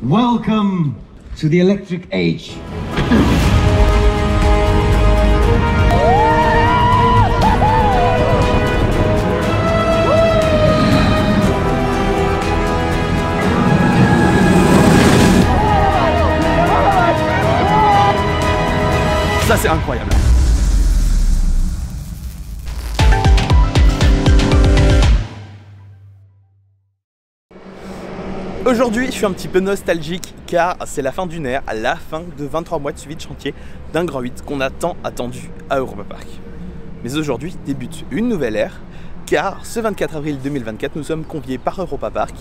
Welcome to the electric age. Ça c'est incroyable. Aujourd'hui, je suis un petit peu nostalgique car c'est la fin d'une ère, la fin de 23 mois de suivi de chantier d'un Grand 8 qu'on a tant attendu à Europa Park. Mais aujourd'hui débute une nouvelle ère car ce 24 avril 2024, nous sommes conviés par Europa Park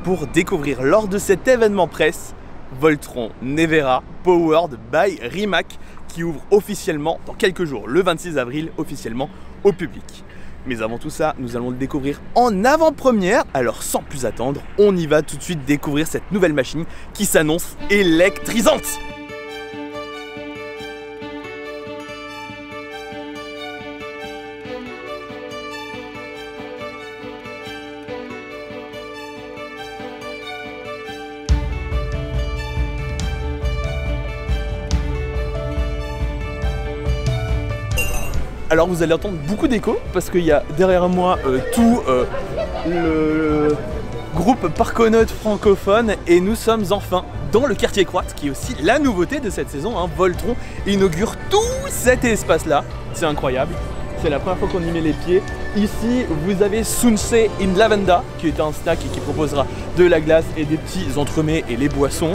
pour découvrir lors de cet événement presse Voltron Nevera Powered by Rimac qui ouvre officiellement dans quelques jours, le 26 avril officiellement au public. Mais avant tout ça, nous allons le découvrir en avant-première. Alors sans plus attendre, on y va tout de suite découvrir cette nouvelle machine qui s'annonce électrisante. Alors vous allez entendre beaucoup d'écho parce qu'il y a derrière moi tout le groupe Parconautes francophone et nous sommes enfin dans le quartier Croate qui est aussi la nouveauté de cette saison. Voltron inaugure tout cet espace là, c'est incroyable, c'est la première fois qu'on y met les pieds. Ici vous avez Sunse in Lavanda qui est un snack et qui proposera de la glace et des petits entremets et les boissons.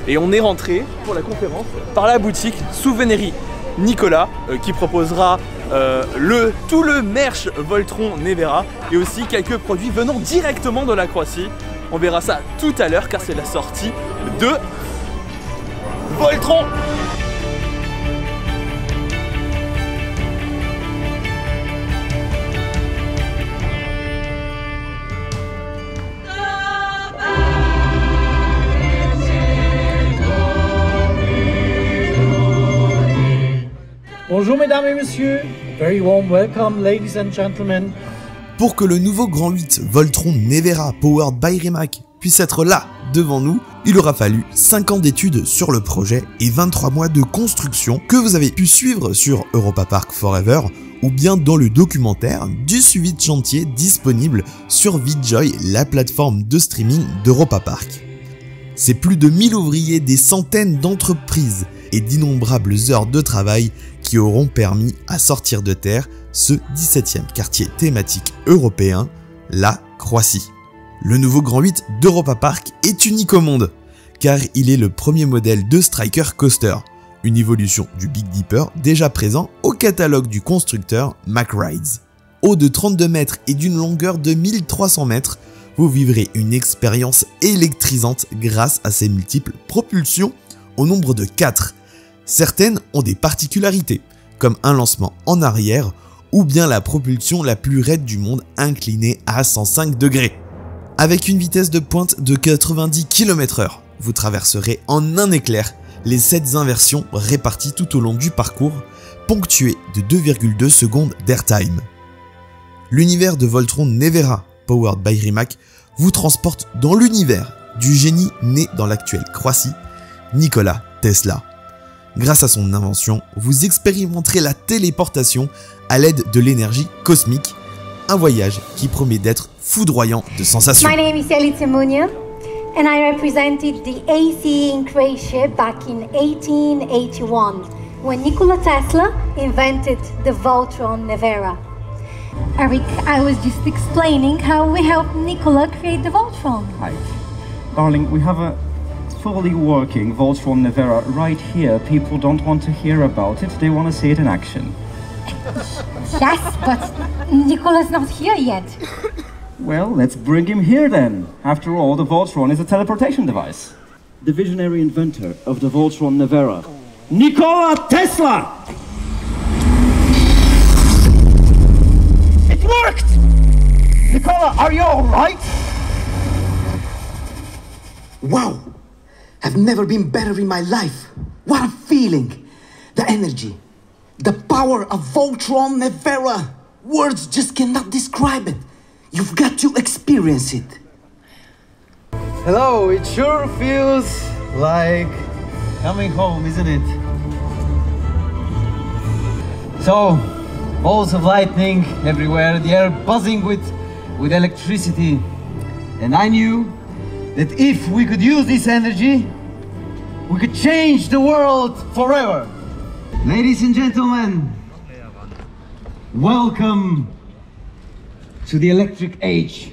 Et on est rentré pour la conférence par la boutique Souveniri Nicolas qui proposera tout le merch Voltron Nevera et aussi quelques produits venant directement de la Croatie. On verra ça tout à l'heure car c'est la sortie de Voltron. Bonjour mesdames et messieurs, very warm welcome ladies and gentlemen. Pour que le nouveau Grand 8 Voltron Nevera Powered by Rimac puisse être là, devant nous, il aura fallu 5 ans d'études sur le projet et 23 mois de construction que vous avez pu suivre sur Europa Park Forever ou bien dans le documentaire du suivi de chantier disponible sur VidJoy, la plateforme de streaming d'Europa Park. C'est plus de 1000 ouvriers, des centaines d'entreprises et d'innombrables heures de travail qui auront permis à sortir de terre ce 17e quartier thématique européen, la Croatie. Le nouveau Grand 8 d'Europa Park est unique au monde, car il est le premier modèle de Striker Coaster, une évolution du Big Dipper déjà présent au catalogue du constructeur MacRides. Haut de 32 mètres et d'une longueur de 1300 mètres, vous vivrez une expérience électrisante grâce à ses multiples propulsions au nombre de 4. Certaines ont des particularités, comme un lancement en arrière ou bien la propulsion la plus raide du monde inclinée à 105 degrés. Avec une vitesse de pointe de 90 km/h, vous traverserez en un éclair les 7 inversions réparties tout au long du parcours, ponctuées de 2,2 secondes d'airtime. L'univers de Voltron Nevera Powered by Rimac vous transporte dans l'univers du génie né dans l'actuelle Croatie, Nikola Tesla. Grâce à son invention, vous expérimenterez la téléportation à l'aide de l'énergie cosmique, un voyage qui promet d'être foudroyant de sensations. My name is Elica Munja and I represented the ACE in Croatia back in 1881 when Nikola Tesla invented the Voltron Nevera. Eric, I was just explaining how we helped Nikola create the Voltron. Hi. Darling, we have a fully working Voltron Nevera right here. People don't want to hear about it, they want to see it in action. Yes, but Nikola's not here yet. Well, let's bring him here then. After all, the Voltron is a teleportation device. The visionary inventor of the Voltron Nevera, Nikola Tesla! It worked! Nikola, are you alright? Wow! I've never been better in my life. What a feeling! The energy, the power of Voltron Nevera. Words just cannot describe it. You've got to experience it. Hello, it sure feels like coming home, isn't it? So, balls of lightning everywhere, the air buzzing with electricity. And I knew that if we could use this energy, we could change the world forever. Ladies and gentlemen, welcome to the electric age.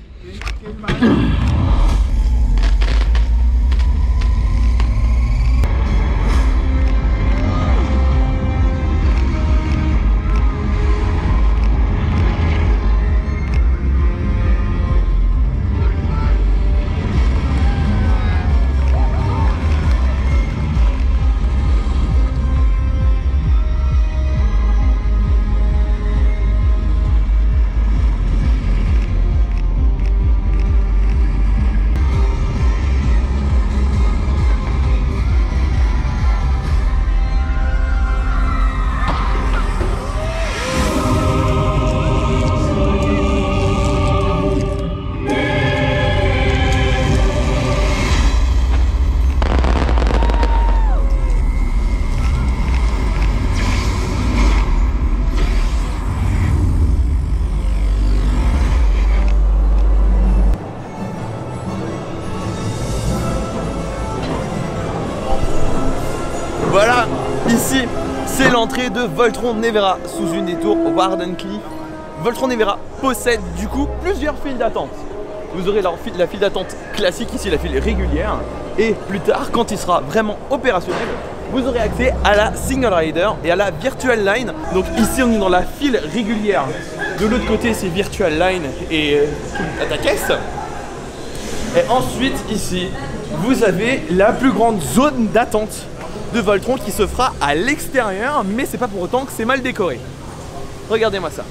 Voilà, ici, c'est l'entrée de Voltron Nevera sous une des tours Wardenclyffe. Voltron Nevera possède du coup plusieurs files d'attente. Vous aurez la file d'attente classique, ici la file régulière. Et plus tard, quand il sera vraiment opérationnel, vous aurez accès à la Single Rider et à la Virtual Line. Donc ici, on est dans la file régulière. De l'autre côté, c'est Virtual Line et ta caisse. Et ensuite, ici, vous avez la plus grande zone d'attente de Voltron qui se fera à l'extérieur, mais c'est pas pour autant que c'est mal décoré. Regardez-moi ça.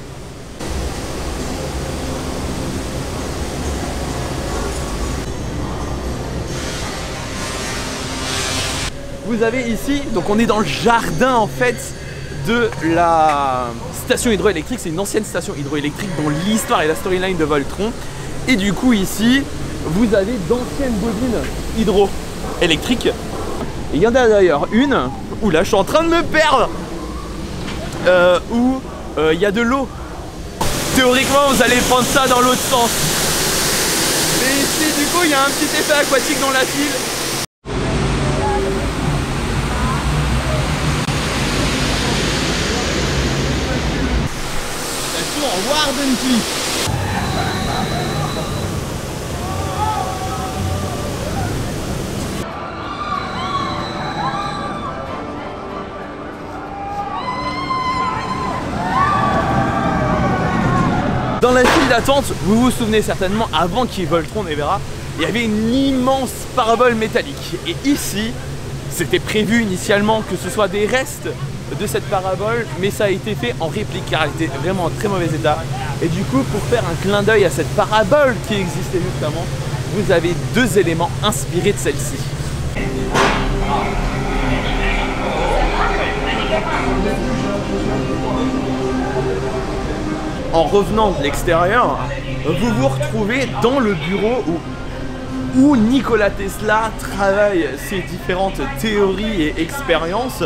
Vous avez ici, donc on est dans le jardin en fait de la station hydroélectrique. C'est une ancienne station hydroélectrique dans l'histoire et la storyline de Voltron. Et du coup ici, vous avez d'anciennes bobines hydroélectriques. Et il y en a d'ailleurs une, où là je suis en train de me perdre, où il y a de l'eau. Théoriquement vous allez prendre ça dans l'autre sens. Mais ici du coup il y a un petit effet aquatique dans la file. La tour Wardenclyffe. Dans la file d'attente, vous vous souvenez certainement, avant qu'il y ait Voltron Nevera, il y avait une immense parabole métallique. Et ici, c'était prévu initialement que ce soit des restes de cette parabole, mais ça a été fait en réplique car elle était vraiment en très mauvais état. Et du coup, pour faire un clin d'œil à cette parabole qui existait juste avant, vous avez deux éléments inspirés de celle-ci. En revenant de l'extérieur, vous vous retrouvez dans le bureau où Nikola Tesla travaille ses différentes théories et expériences.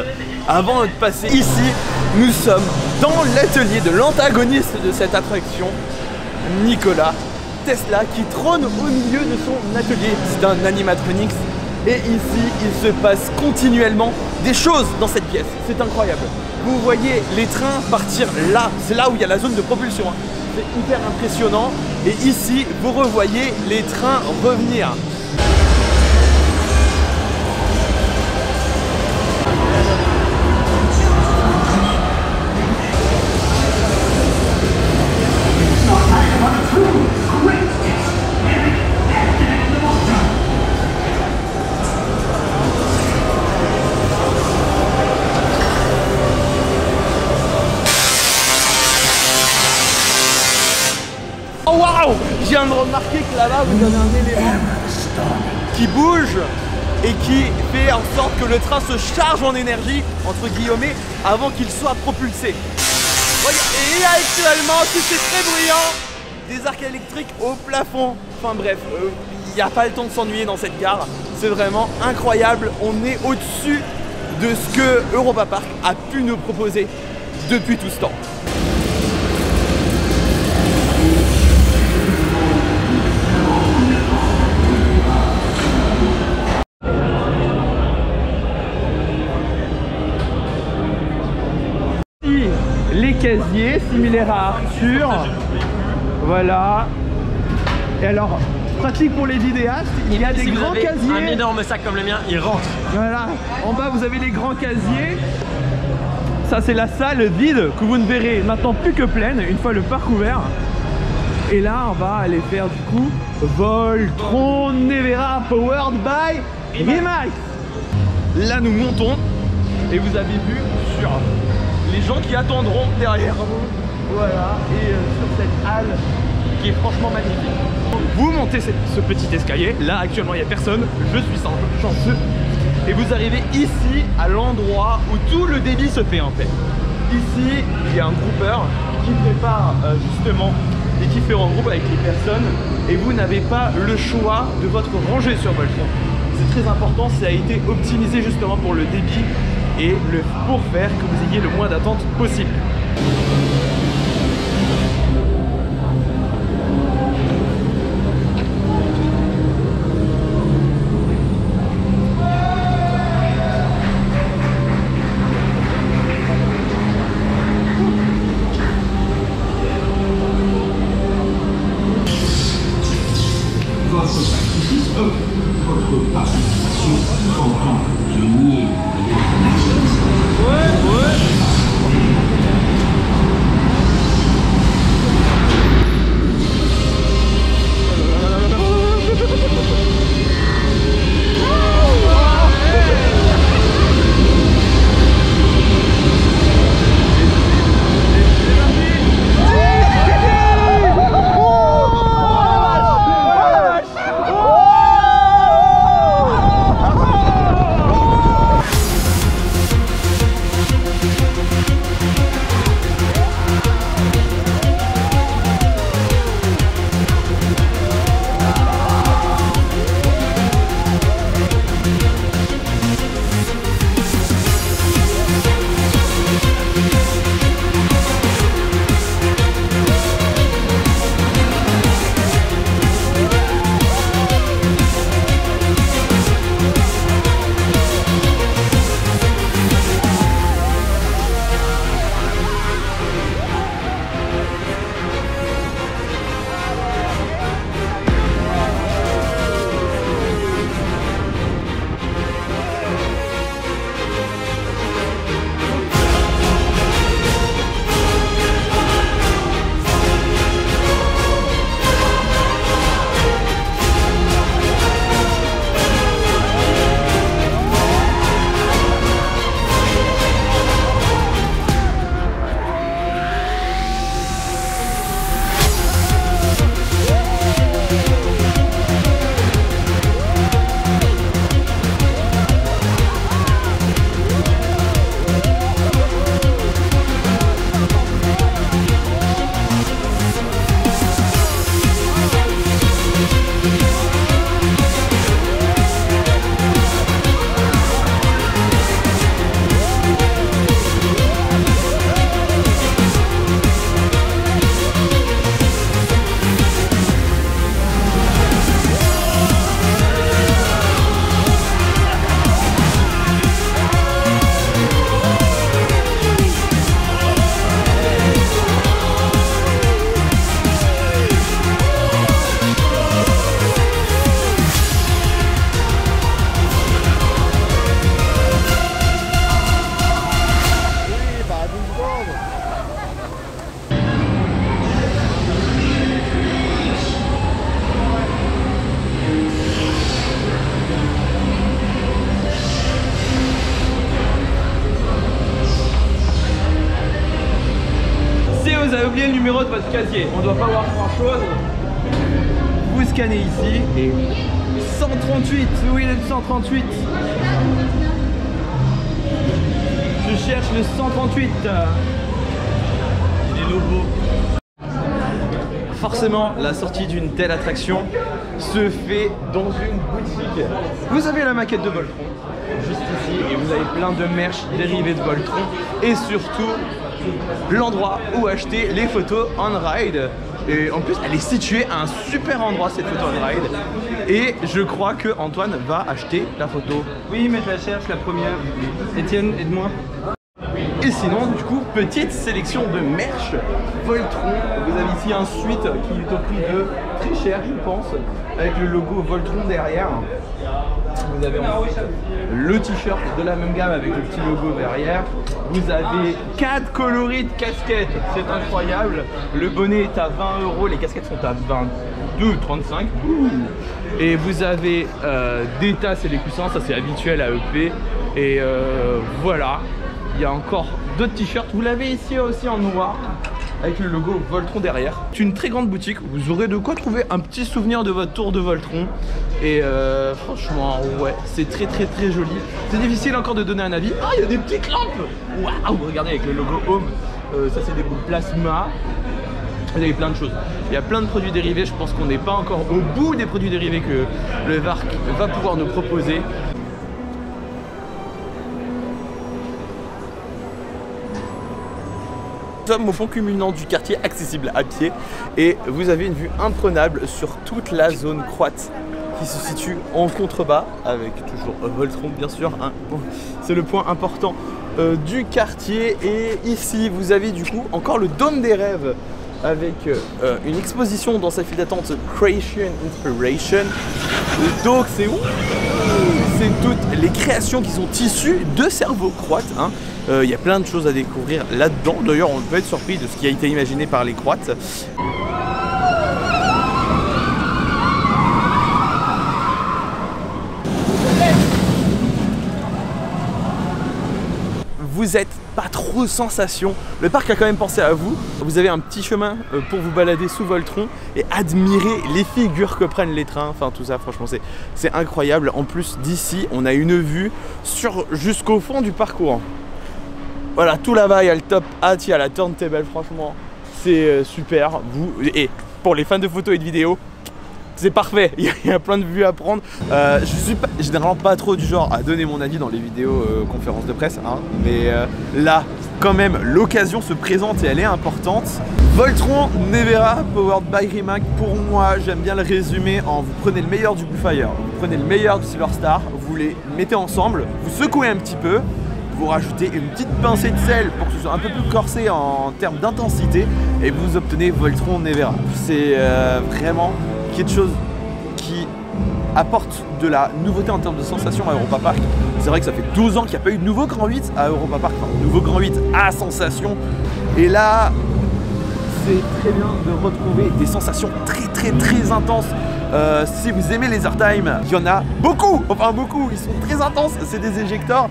Avant de passer ici, nous sommes dans l'atelier de l'antagoniste de cette attraction, Nikola Tesla, qui trône au milieu de son atelier. C'est un animatronics. Et ici, il se passe continuellement des choses dans cette pièce. C'est incroyable. Vous voyez les trains partir là. C'est là où il y a la zone de propulsion. C'est hyper impressionnant. Et ici, vous revoyez les trains revenir. Oh waouh! Je viens de remarquer que là-bas vous avez un élément qui bouge et qui fait en sorte que le train se charge en énergie, entre guillemets, avant qu'il soit propulsé. Et actuellement, si c'est très bruyant, des arcs électriques au plafond. Enfin bref, il n'y a pas le temps de s'ennuyer dans cette gare. C'est vraiment incroyable. On est au-dessus de ce que Europa Park a pu nous proposer depuis tout ce temps. Les casiers similaires à Arthur, voilà. Et alors, pratique pour les vidéastes, il y a des grands casiers. Un énorme sac comme le mien, il rentre. Voilà, en bas vous avez les grands casiers. Ça c'est la salle vide que vous ne verrez maintenant plus que pleine une fois le parc ouvert. Et là on va aller faire du coup Voltron Nevera powered by Rimax. Là nous montons et vous avez vu sur les gens qui attendront derrière vous. Voilà, et sur cette halle qui est franchement magnifique. Vous montez ce petit escalier, là actuellement il n'y a personne, je suis chanceux. Et vous arrivez ici à l'endroit où tout le débit se fait en fait. Ici il y a un groupeur qui prépare justement les différents groupes avec les personnes et vous n'avez pas le choix de votre rangée sur Voltron. C'est très important, ça a été optimisé justement pour le débit et pour faire que vous ayez le moins d'attente possible. Vous avez oublié le numéro de votre casier, on ne doit pas voir grand chose. Vous scannez ici et 138, oui le 138. Je cherche le 138. Les logos. Forcément, la sortie d'une telle attraction se fait dans une boutique. Vous avez la maquette de Voltron juste ici et vous avez plein de merch dérivés de Voltron et surtout l'endroit où acheter les photos on ride. Et en plus elle est située à un super endroit cette photo on ride. Et je crois que Antoine va acheter la photo. Oui, mais je la cherche la première. Étienne, aide-moi. Et sinon, du coup, petite sélection de merch Voltron. Vous avez ici un suite qui est au prix de très cher, je pense, avec le logo Voltron derrière. Vous avez le t-shirt de la même gamme avec le petit logo derrière. Vous avez 4 coloris de casquettes, c'est incroyable. Le bonnet est à 20 €, les casquettes sont à 22,35 €. Et vous avez des tasses et des coussins, ça c'est habituel à EP. Et voilà. Il y a encore d'autres t-shirts. Vous l'avez ici aussi en noir avec le logo Voltron derrière. C'est une très grande boutique. Vous aurez de quoi trouver un petit souvenir de votre tour de Voltron. Et franchement, ouais, c'est très joli. C'est difficile encore de donner un avis. Ah, il y a des petites lampes. Waouh, regardez avec le logo Home. Ça, c'est des boules plasma. Vous avez plein de choses. Il y a plein de produits dérivés. Je pense qu'on n'est pas encore au bout des produits dérivés que le VARC va pouvoir nous proposer. Nous sommes au pont culminant du quartier accessible à pied et vous avez une vue imprenable sur toute la zone croate qui se situe en contrebas avec toujours Voltron bien sûr, hein. C'est le point important du quartier. Et ici vous avez du coup encore le Dôme des Rêves avec une exposition dans sa file d'attente Creation Inspiration. Donc c'est toutes les créations qui sont issues de cerveaux croates, hein. Il y a plein de choses à découvrir là-dedans. D'ailleurs, on peut être surpris de ce qui a été imaginé par les Croates. Vous êtes pas trop sensation. Le parc a quand même pensé à vous. Vous avez un petit chemin pour vous balader sous Voltron et admirer les figures que prennent les trains. Enfin tout ça, franchement, c'est incroyable. En plus d'ici, on a une vue jusqu'au fond du parcours. Voilà, tout là-bas, il y a le top hat, il y a la turntable, franchement, c'est super. Et pour les fans de photos et de vidéos, c'est parfait, il y a plein de vues à prendre. Je suis généralement pas trop du genre à donner mon avis dans les vidéos conférences de presse, hein, mais là, quand même, l'occasion se présente et elle est importante. Voltron Nevera, powered by Rimac, pour moi, j'aime bien le résumer en vous prenez le meilleur du Bluefire, vous prenez le meilleur du Silverstar, vous les mettez ensemble, vous secouez un petit peu, vous rajoutez une petite pincée de sel pour que ce soit un peu plus corsé en termes d'intensité et vous obtenez Voltron Nevera. C'est vraiment quelque chose qui apporte de la nouveauté en termes de sensations à Europa Park. C'est vrai que ça fait 12 ans qu'il n'y a pas eu de nouveau Grand 8 à Europa Park, enfin nouveau Grand 8 à sensation. Et là, c'est très bien de retrouver des sensations très intenses. Si vous aimez les airtime, il y en a beaucoup, enfin beaucoup, ils sont très intenses, c'est des éjecteurs.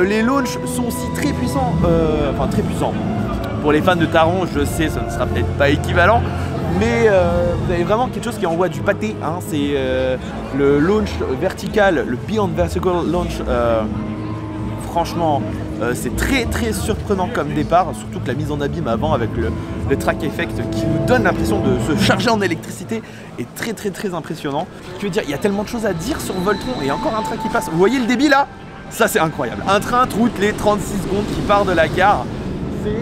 Les launchs sont aussi très puissants, enfin très puissants. Pour les fans de Taron, je sais, ça ne sera peut-être pas équivalent, mais vous avez vraiment quelque chose qui envoie du pâté, hein. C'est le launch vertical, le Beyond Vertical Launch, franchement, c'est très surprenant comme départ, surtout que la mise en abîme avant avec le track effect qui nous donne l'impression de se charger en électricité est très impressionnant. Je veux dire, il y a tellement de choses à dire sur Voltron et encore un train qui passe. Vous voyez le débit là? Ça c'est incroyable. Un train toutes les 36 secondes qui part de la gare, c'est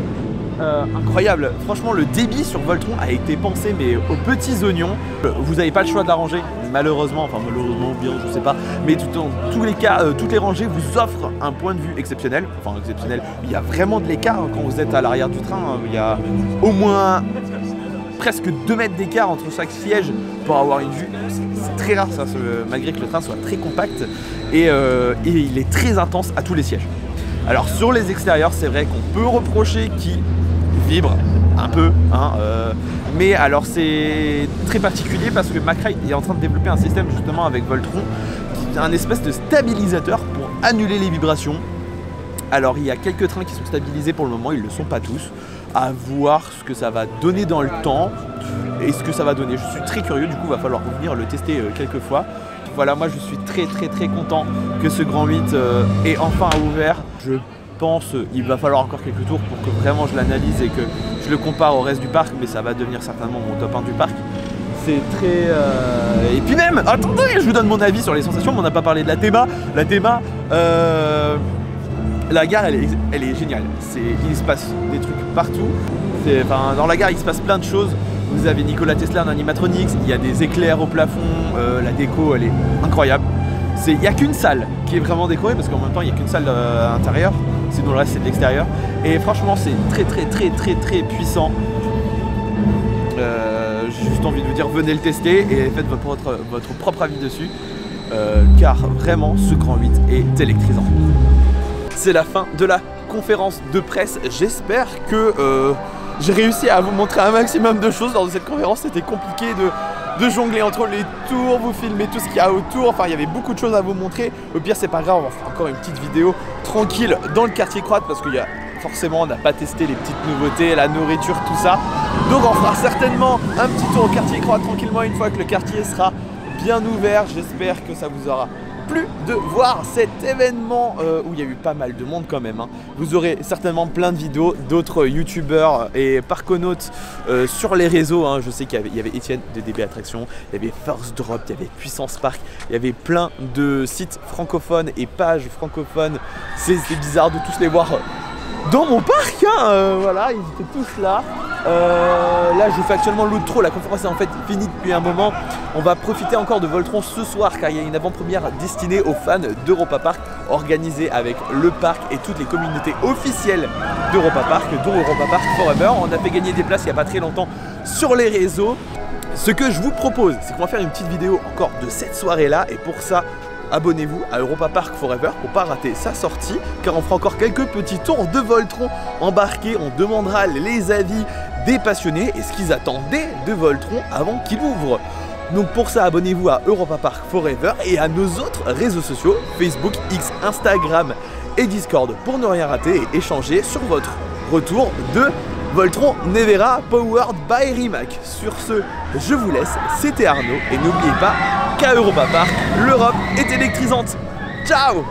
incroyable. Franchement, le débit sur Voltron a été pensé mais aux petits oignons. Vous n'avez pas le choix d'arranger, malheureusement, enfin malheureusement bien, je sais pas, mais dans tous les cas, toutes les rangées vous offrent un point de vue exceptionnel. Enfin exceptionnel, il y a vraiment de l'écart quand vous êtes à l'arrière du train. Il y a au moins presque 2 mètres d'écart entre chaque siège pour avoir une vue. C'est très rare ça, malgré que le train soit très compact et il est très intense à tous les sièges. Alors sur les extérieurs, c'est vrai qu'on peut reprocher qu'il vibre un peu, hein, mais alors c'est très particulier parce que Macrae est en train de développer un système justement avec Voltron qui est un espèce de stabilisateur pour annuler les vibrations. Alors il y a quelques trains qui sont stabilisés pour le moment, ils ne le sont pas tous. À voir ce que ça va donner dans le temps et ce que ça va donner. Je suis très curieux, du coup il va falloir revenir le tester quelques fois. Voilà, moi je suis très content que ce Grand 8 est enfin ouvert. Je pense qu'il va falloir encore quelques tours pour que vraiment je l'analyse et que je le compare au reste du parc, mais ça va devenir certainement mon top 1 du parc. C'est très... Et puis même, attendez, je vous donne mon avis sur les sensations, mais on n'a pas parlé de la théma. La théma, la gare, elle est géniale. Il se passe des trucs partout. Dans la gare, il se passe plein de choses. Vous avez Nikola Tesla en animatronics, il y a des éclairs au plafond, la déco, elle est incroyable. Il n'y a qu'une salle qui est vraiment décorée, parce qu'en même temps, il n'y a qu'une salle intérieure. Sinon, le reste, c'est de l'extérieur. Et franchement, c'est très puissant. J'ai juste envie de vous dire, venez le tester et faites votre propre avis dessus, car vraiment ce Grand 8 est électrisant. C'est la fin de la conférence de presse. J'espère que j'ai réussi à vous montrer un maximum de choses lors de cette conférence. C'était compliqué de jongler entre les tours, vous filmer tout ce qu'il y a autour. Enfin, il y avait beaucoup de choses à vous montrer. Au pire, c'est pas grave, on va faire encore une petite vidéo tranquille dans le quartier croate, parce qu'il y a forcément, on n'a pas testé les petites nouveautés, la nourriture, tout ça. Donc on fera certainement un petit tour au quartier croate tranquillement une fois que le quartier sera bien ouvert. J'espère que ça vous aura plu de voir cet événement où il y a eu pas mal de monde quand même, hein. Vous aurez certainement plein de vidéos d'autres youtubeurs et parconautes sur les réseaux, hein. Je sais qu'il y avait Etienne de DB Attraction, il y avait Force Drop, il y avait Puissance Park, il y avait plein de sites francophones et pages francophones. C'est bizarre de tous les voir dans mon parc, hein. Voilà, ils étaient tous là. Là je fais actuellement l'outro, la conférence est en fait finie depuis un moment. On va profiter encore de Voltron ce soir, car il y a une avant-première destinée aux fans d'Europa Park, organisée avec le parc et toutes les communautés officielles d'Europa Park, dont Europa Park Forever. On a fait gagner des places il n'y a pas très longtemps sur les réseaux. Ce que je vous propose, c'est qu'on va faire une petite vidéo encore de cette soirée là, et pour ça abonnez-vous à Europa Park Forever pour pas rater sa sortie, car on fera encore quelques petits tours de Voltron embarqués. On demandera les avis des passionnés et ce qu'ils attendaient de Voltron avant qu'il ouvre. Donc pour ça, abonnez-vous à Europa Park Forever et à nos autres réseaux sociaux, Facebook, X, Instagram et Discord, pour ne rien rater et échanger sur votre retour de Voltron Nevera Powered by Rimac. Sur ce, je vous laisse, c'était Arnaud, et n'oubliez pas qu'à Europa Park, l'Europe est électrisante. Ciao!